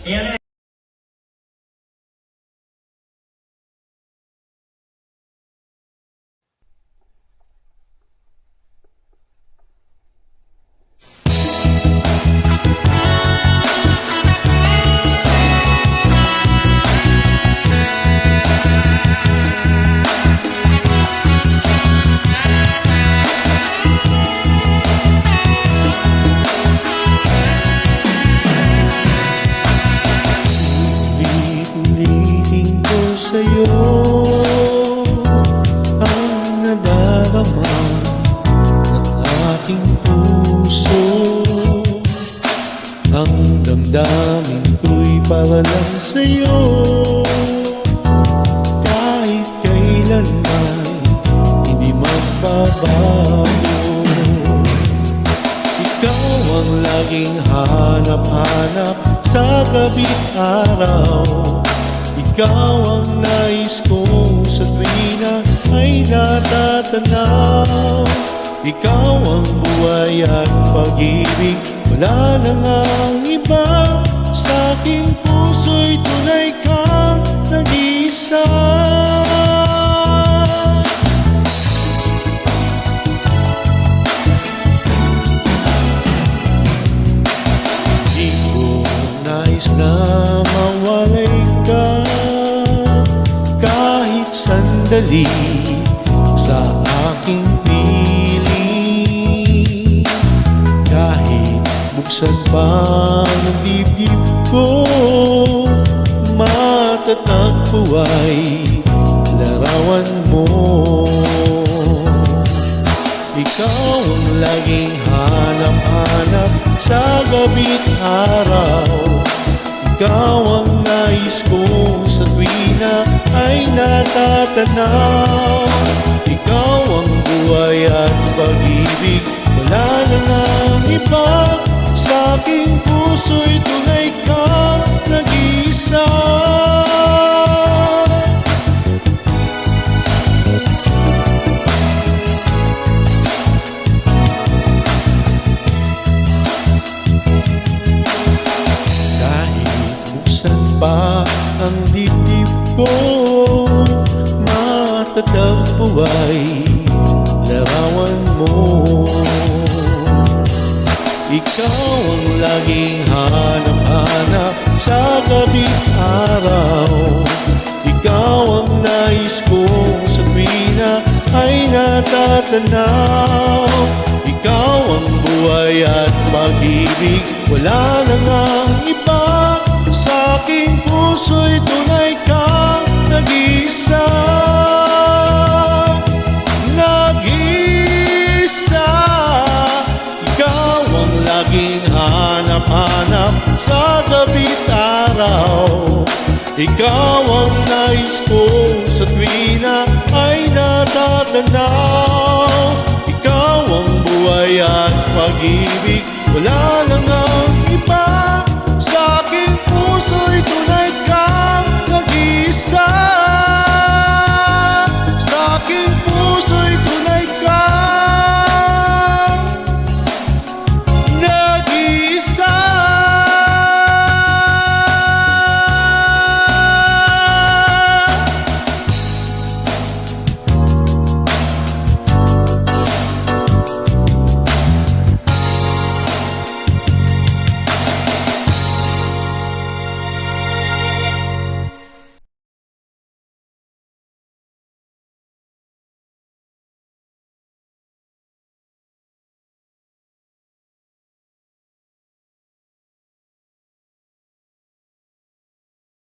Ayan. Ulit-ulitin ko sa'yo ang nadarama ng aking puso. Ang damdamin ko'y para lang sa'yo. Kahit kailanman hindi magbabago. Ikaw ang laging hanap-hanap sa gabi't araw. Ikaw ang nais ko sa tuwina ay natatanaw. Ikaw ang buhay at pag-ibig, wala na ngang iba. Sa aking puso'y tunay kang nag-iisa. Di ko nais na mawalay ka kahit sandali sa aking piling. Kahit buksan pa ng dibdib ko, matatagpo ay larawan mo. Ikaw ang laging hanap-hanap sa gabi't araw. Ikaw ang nais ko sa tuwina ay natatanaw. Ikaw ang buhay at pag-ibig, wala na ngang iba. Sa aking puso'y tunay kang nag-iisa. Pa ang dibdib ko, matatagpo ay larawan mo. Ikaw ang laging hanap-hanap sa gabi't araw. Ikaw ang nais ko sa tuwina ay natatanaw. Ikaw ang buhay at pag-ibig, wala na ngang iba. Sa aking puso'y tunay kang nag-iisa. Nag-iisa. Ikaw ang laging hanap-hanap sa gabi't araw. Ikaw ang nais ko sa tuwina ay natatanaw. Ikaw ang buhay at pag-ibig, wala lang ang iba.